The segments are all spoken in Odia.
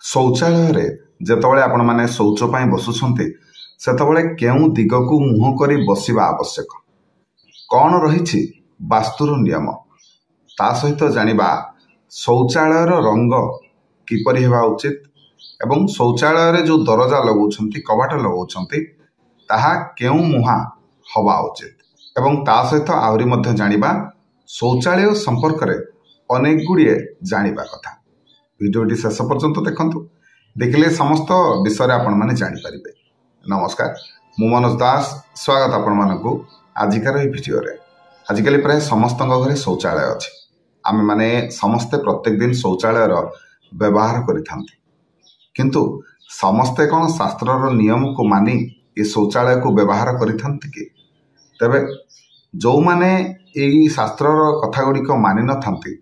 ଶୌଚାଳୟରେ ଯେତେବେଳେ ଆପଣମାନେ ଶୌଚ ପାଇଁ ବସୁଛନ୍ତି ସେତେବେଳେ କେଉଁ ଦିଗକୁ ମୁହଁ କରି ବସିବା ଆବଶ୍ୟକ, କ'ଣ ରହିଛି ବାସ୍ତୁର ନିୟମ, ତା ସହିତ ଜାଣିବା ଶୌଚାଳୟର ରଙ୍ଗ କିପରି ହେବା ଉଚିତ ଏବଂ ଶୌଚାଳୟରେ ଯେଉଁ ଦରଜା ଲଗାଉଛନ୍ତି, କବାଟ ଲଗାଉଛନ୍ତି, ତାହା କେଉଁ ମୁହାଁ ହେବା ଉଚିତ ଏବଂ ତା ସହିତ ଆହୁରି ମଧ୍ୟ ଜାଣିବା ଶୌଚାଳୟ ସମ୍ପର୍କରେ ଅନେକ ଗୁଡ଼ିଏ ଜାଣିବା କଥା। ଭିଡ଼ିଓଟି ଶେଷ ପର୍ଯ୍ୟନ୍ତ ଦେଖନ୍ତୁ, ଦେଖିଲେ ସମସ୍ତ ବିଷୟରେ ଆପଣମାନେ ଜାଣିପାରିବେ। ନମସ୍କାର, ମୁଁ ମନୋଜ ଦାସ, ସ୍ୱାଗତ ଆପଣମାନଙ୍କୁ ଆଜିକାର ଏହି ଭିଡ଼ିଓରେ। ଆଜିକାଲି ପ୍ରାୟ ସମସ୍ତଙ୍କ ଘରେ ଶୌଚାଳୟ ଅଛି। ଆମେମାନେ ସମସ୍ତେ ପ୍ରତ୍ୟେକ ଦିନ ଶୌଚାଳୟର ବ୍ୟବହାର କରିଥାନ୍ତି, କିନ୍ତୁ ସମସ୍ତେ କ'ଣ ଶାସ୍ତ୍ରର ନିୟମକୁ ମାନି ଏ ଶୌଚାଳୟକୁ ବ୍ୟବହାର କରିଥାନ୍ତି କି? ତେବେ ଯେଉଁମାନେ ଏହି ଶାସ୍ତ୍ରର କଥା ଗୁଡ଼ିକ ମାନିନଥାନ୍ତି,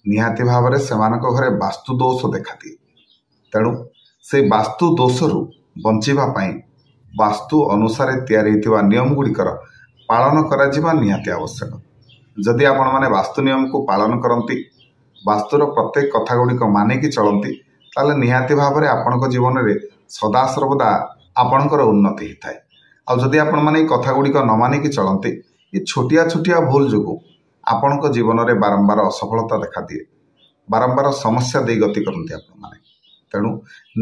ନିହାତି ଭାବରେ ସେମାନଙ୍କ ଘରେ ବାସ୍ତୁ ଦୋଷ ଦେଖାଦିଏ। ତେଣୁ ସେହି ବାସ୍ତୁ ଦୋଷରୁ ବଞ୍ଚିବା ପାଇଁ ବାସ୍ତୁ ଅନୁସାରେ ତିଆରି ହୋଇଥିବା ନିୟମ ଗୁଡ଼ିକର ପାଳନ କରାଯିବା ନିହାତି ଆବଶ୍ୟକ। ଯଦି ଆପଣମାନେ ବାସ୍ତୁ ନିୟମକୁ ପାଳନ କରନ୍ତି, ବାସ୍ତୁର ପ୍ରତ୍ୟେକ କଥା ଗୁଡ଼ିକ ମାନିକି ଚଳନ୍ତି, ତାହେଲେ ନିହାତି ଭାବରେ ଆପଣଙ୍କ ଜୀବନରେ ସଦାସର୍ବଦା ଆପଣଙ୍କର ଉନ୍ନତି ହୋଇଥାଏ। ଆଉ ଯଦି ଆପଣମାନେ ଏହି କଥା ଗୁଡ଼ିକ ନ ମାନିକି ଚଳନ୍ତି, ଏ ଛୋଟିଆ ଛୋଟିଆ ଭୁଲ ଯୋଗୁଁ ଆପଣଙ୍କ ଜୀବନରେ ବାରମ୍ବାର ଅସଫଳତା ଦେଖାଦିଏ, ବାରମ୍ବାର ସମସ୍ୟା ଦେଇ ଗତି କରନ୍ତି ଆପଣମାନେ। ତେଣୁ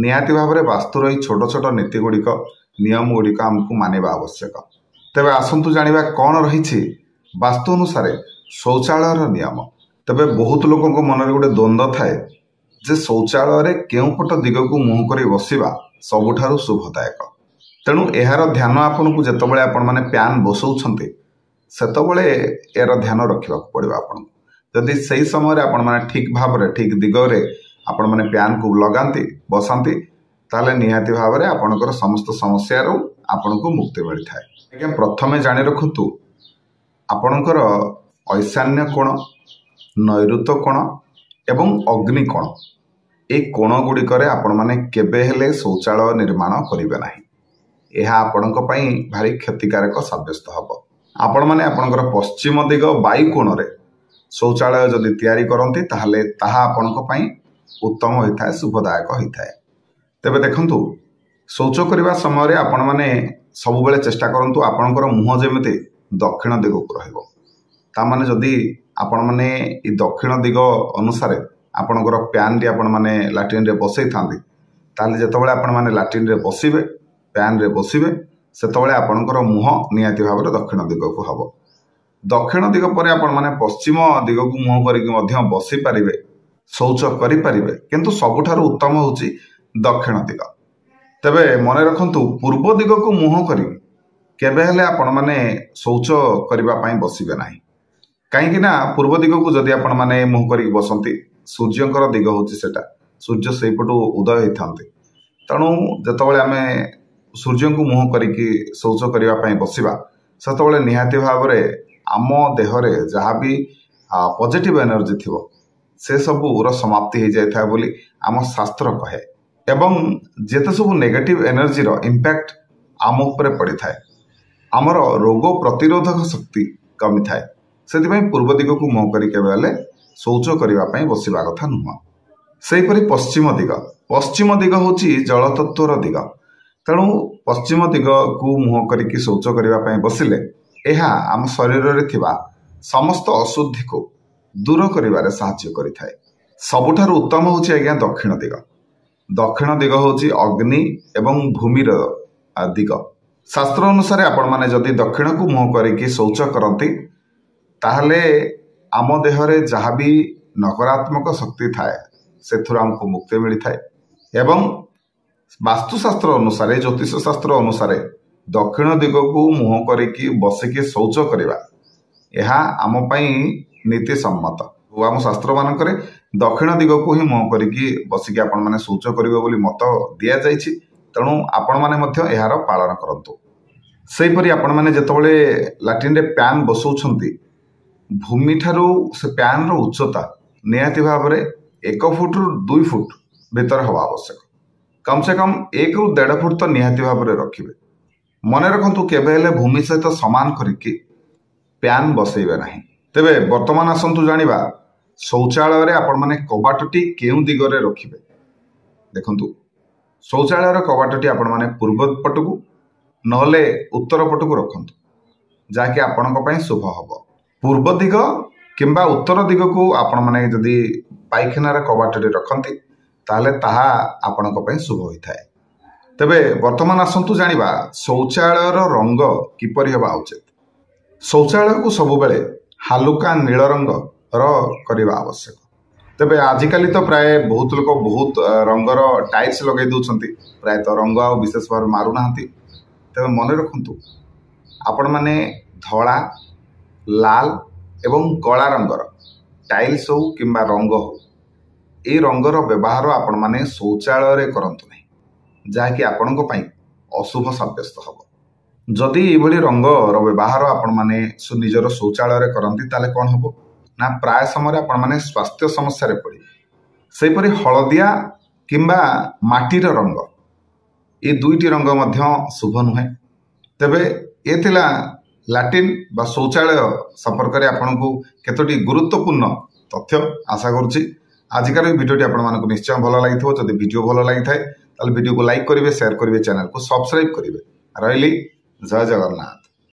ନିହାତି ଭାବରେ ବାସ୍ତୁର ଏହି ଛୋଟ ଛୋଟ ନୀତି ଗୁଡ଼ିକ, ନିୟମ ଗୁଡ଼ିକ ଆମକୁ ମାନିବା ଆବଶ୍ୟକ। ତେବେ ଆସନ୍ତୁ ଜାଣିବା କ'ଣ ରହିଛି ବାସ୍ତୁ ଅନୁସାରେ ଶୌଚାଳୟର ନିୟମ। ତେବେ ବହୁତ ଲୋକଙ୍କ ମନରେ ଗୋଟେ ଦ୍ୱନ୍ଦ୍ୱ ଥାଏ ଯେ ଶୌଚାଳୟରେ କେଉଁ ପଟ ଦିଗକୁ ମୁହଁ କରି ବସିବା ସବୁଠାରୁ ଶୁଭଦାୟକ। ତେଣୁ ଏହାର ଧ୍ୟାନ ଆପଣଙ୍କୁ ଯେତେବେଳେ ଆପଣମାନେ ପ୍ୟାନ୍ ବସାଉଛନ୍ତି ସେତେବେଳେ ଏହାର ଧ୍ୟାନ ରଖିବାକୁ ପଡ଼ିବ ଆପଣଙ୍କୁ। ଯଦି ସେହି ସମୟରେ ଆପଣମାନେ ଠିକ୍ ଭାବରେ ଠିକ୍ ଦିଗରେ ଆପଣମାନେ ପ୍ୟାନ୍କୁ ଲଗାନ୍ତି, ବସାନ୍ତି, ତାହେଲେ ନିହାତି ଭାବରେ ଆପଣଙ୍କର ସମସ୍ତ ସମସ୍ୟାରୁ ଆପଣଙ୍କୁ ମୁକ୍ତି ମିଳିଥାଏ। ଆଜ୍ଞା, ପ୍ରଥମେ ଜାଣି ରଖନ୍ତୁ ଆପଣଙ୍କର ଐଶାନ୍ୟ କୋଣ, ନୈಋତ କୋଣ ଏବଂ ଅଗ୍ନି କୋଣ, এই କୋଣ ଗୁଡ଼ିକରେ ଆପଣମାନେ କେବେ ହେଲେ ଶୌଚାଳୟ ନିର୍ମାଣ କରିବେ ନାହିଁ। ଏହା ଆପଣଙ୍କ ପାଇଁ ଭାରି କ୍ଷତିକାରକ ସାବ୍ୟସ୍ତ ହେବ। ଆପଣମାନେ ଆପଣଙ୍କର ପଶ୍ଚିମ ଦିଗ ବାୟୁ କୋଣରେ ଶୌଚାଳୟ ଯଦି ତିଆରି କରନ୍ତି ତାହେଲେ ତାହା ଆପଣଙ୍କ ପାଇଁ ଉତ୍ତମ ହୋଇଥାଏ, ଶୁଭଦାୟକ ହୋଇଥାଏ। ତେବେ ଦେଖନ୍ତୁ, ଶୌଚ କରିବା ସମୟରେ ଆପଣମାନେ ସବୁବେଳେ ଚେଷ୍ଟା କରନ୍ତୁ ଆପଣଙ୍କର ମୁହଁ ଯେମିତି ଦକ୍ଷିଣ ଦିଗକୁ ରହିବ। ତାମାନେ ଯଦି ଆପଣମାନେ ଏ ଦକ୍ଷିଣ ଦିଗ ଅନୁସାରେ ଆପଣଙ୍କର ପ୍ୟାନ୍ଟି ଆପଣମାନେ ଲାଟ୍ରିନ୍ରେ ବସେଇଥାନ୍ତି, ତାହେଲେ ଯେତେବେଳେ ଆପଣମାନେ ଲାଟ୍ରିନ୍ରେ ବସିବେ, ପ୍ୟାନ୍ରେ ବସିବେ, ସେତେବେଳେ ଆପଣଙ୍କର ମୁହଁ ନିହାତି ଭାବରେ ଦକ୍ଷିଣ ଦିଗକୁ ହେବ। ଦକ୍ଷିଣ ଦିଗ ପରେ ଆପଣମାନେ ପଶ୍ଚିମ ଦିଗକୁ ମୁହଁ କରିକି ମଧ୍ୟ ବସିପାରିବେ, ଶୌଚ କରିପାରିବେ, କିନ୍ତୁ ସବୁଠାରୁ ଉତ୍ତମ ହେଉଛି ଦକ୍ଷିଣ ଦିଗ। ତେବେ ମନେ ରଖନ୍ତୁ, ପୂର୍ବ ଦିଗକୁ ମୁହଁ କରି କେବେ ହେଲେ ଆପଣମାନେ ଶୌଚ କରିବା ପାଇଁ ବସିବେ ନାହିଁ। କାହିଁକି ନା ପୂର୍ବ ଦିଗକୁ ଯଦି ଆପଣମାନେ ମୁହଁ କରିକି ବସନ୍ତି, ସୂର୍ଯ୍ୟଙ୍କର ଦିଗ ହେଉଛି ସେଟା, ସୂର୍ଯ୍ୟ ସେଇପଟୁ ଉଦୟ ହୋଇଥାନ୍ତି। ତେଣୁ ଯେତେବେଳେ ଆମେ ସୂର୍ଯ୍ୟଙ୍କୁ ମୁହଁ କରିକି ଶୌଚ କରିବା ପାଇଁ ବସିବା, ସେତେବେଳେ ନିହାତି ଭାବରେ ଆମ ଦେହରେ ଯାହା ବି ପଜିଟିଭ୍ ଏନର୍ଜି ଥିବ ସେସବୁର ସମାପ୍ତି ହୋଇଯାଇଥାଏ ବୋଲି ଆମ ଶାସ୍ତ୍ର କହେ ଏବଂ ଯେତେ ସବୁ ନେଗେଟିଭ୍ ଏନର୍ଜିର ଇମ୍ପ୍ୟାକ୍ଟ ଆମ ଉପରେ ପଡ଼ିଥାଏ, ଆମର ରୋଗ ପ୍ରତିରୋଧକ ଶକ୍ତି କମିଥାଏ। ସେଥିପାଇଁ ପୂର୍ବ ଦିଗକୁ ମୁହଁ କରି କେବେ ହେଲେ ଶୌଚ କରିବା ପାଇଁ ବସିବା କଥା ନୁହଁ। ସେହିପରି ପଶ୍ଚିମ ଦିଗ, ପଶ୍ଚିମ ଦିଗ ହେଉଛି ଜଳତତ୍ତ୍ୱର ଦିଗ। ତେଣୁ ପଶ୍ଚିମ ଦିଗକୁ ମୁହଁ କରିକି ଶୌଚ କରିବା ପାଇଁ ବସିଲେ ଏହା ଆମ ଶରୀରରେ ଥିବା ସମସ୍ତ ଅଶୁଦ୍ଧିକୁ ଦୂର କରିବାରେ ସାହାଯ୍ୟ କରିଥାଏ। ସବୁଠାରୁ ଉତ୍ତମ ହେଉଛି ଆଜ୍ଞା ଦକ୍ଷିଣ ଦିଗ। ଦକ୍ଷିଣ ଦିଗ ହେଉଛି ଅଗ୍ନି ଏବଂ ଭୂମିର ଦିଗ। ଶାସ୍ତ୍ର ଅନୁସାରେ ଆପଣମାନେ ଯଦି ଦକ୍ଷିଣକୁ ମୁହଁ କରିକି ଶୌଚ କରନ୍ତି, ତାହେଲେ ଆମ ଦେହରେ ଯାହା ବି ନକାରାତ୍ମକ ଶକ୍ତି ଥାଏ ସେଥିରୁ ଆମକୁ ମୁକ୍ତି ମିଳିଥାଏ ଏବଂ ବାସ୍ତୁଶାସ୍ତ୍ର ଅନୁସାରେ, ଜ୍ୟୋତିଷ ଶାସ୍ତ୍ର ଅନୁସାରେ ଦକ୍ଷିଣ ଦିଗକୁ ମୁହଁ କରିକି ବସିକି ଶୌଚ କରିବା ଏହା ଆମ ପାଇଁ ନୀତି ସମ୍ମତ। ଆମ ଶାସ୍ତ୍ରମାନଙ୍କରେ ଦକ୍ଷିଣ ଦିଗକୁ ହିଁ ମୁହଁ କରିକି ବସିକି ଆପଣମାନେ ଶୌଚ କରିବେ ବୋଲି ମତ ଦିଆଯାଇଛି। ତେଣୁ ଆପଣମାନେ ମଧ୍ୟ ଏହାର ପାଳନ କରନ୍ତୁ। ସେହିପରି ଆପଣମାନେ ଯେତେବେଳେ ଲାଟ୍ରିନ୍ରେ ପ୍ୟାନ୍ ବସାଉଛନ୍ତି, ଭୂମିଠାରୁ ସେ ପ୍ୟାନ୍ର ଉଚ୍ଚତା ନିହାତି ଭାବରେ 1 ଫୁଟରୁ 2 ଫୁଟ ଭିତରେ ହେବା ଆବଶ୍ୟକ। କମ୍ ସେ କମ୍ 1ରୁ 1.5 ଫୁଟ ତ ନିହାତି ଭାବରେ ରଖିବେ। ମନେ ରଖନ୍ତୁ, କେବେ ହେଲେ ଭୂମି ସହିତ ସମାନ କରିକି ପ୍ୟାନ୍ ବସେଇବେ ନାହିଁ। ତେବେ ବର୍ତ୍ତମାନ ଆସନ୍ତୁ ଜାଣିବା ଶୌଚାଳୟରେ ଆପଣମାନେ କବାଟଟି କେଉଁ ଦିଗରେ ରଖିବେ। देखंतु शौचालय कबाटटी आपण माने पूर्व पटकू नहले उत्तर पटकू रखंतु जाकि आपणक पई शुभ हबो। पूर्व दिग किंबा उत्तर दिग को आपण माने जदि पाइखानार कबाटटी रखंती ताहले ताहा आपणक पई शुभ होइथाय। तेबे वर्तमान आसंतु जानिबा शौचालयर रंग किपरि हेबा उचित। शौचालय को सब बेले हालुका नील रंग करवा आवश्यक। तेबे आजिकाली तो प्राय बहुत लोक बहुत रंगर टाइल्स लगे दउछंती, प्राय तो रंग आ विशेष भाव मारू नाहंती। तेबे मन रखंतु आपण माने धला लाल एवं कला रंगर टाइल्स हो किंबा रंग हो ए रंगर व्यवहार आपण माने शौचालय रे करंतु नहीं, जाकि आपणक पई अशुभ साब्यस्त हबो। जदि एभली रंगर व्यवहार आपण माने निजर शौचालय रे करंती ताले कोन हबो ना प्राय समय आपण माने स्वास्थ्य समस्या रे पड़ी। सेपरि हलदिया किंबा माटीर रंग ए दुईटी रंग मध्य शुभ नुहे। तेबे ए थिला लैट्रिन बा शौचालय संपर्क में आपन को केतोटी गुरुत्वपूर्ण तथ्य आशा करुच्ची। आजिकार भिडियोटी आपण मानक निश्चय भल लगी। जदि वीडियो भल लगी थाए ताल वीडियो को लाइक करेंगे, शेयर करेंगे, चैनल को सब्सक्राइब करेंगे। रही जय जगन्नाथ।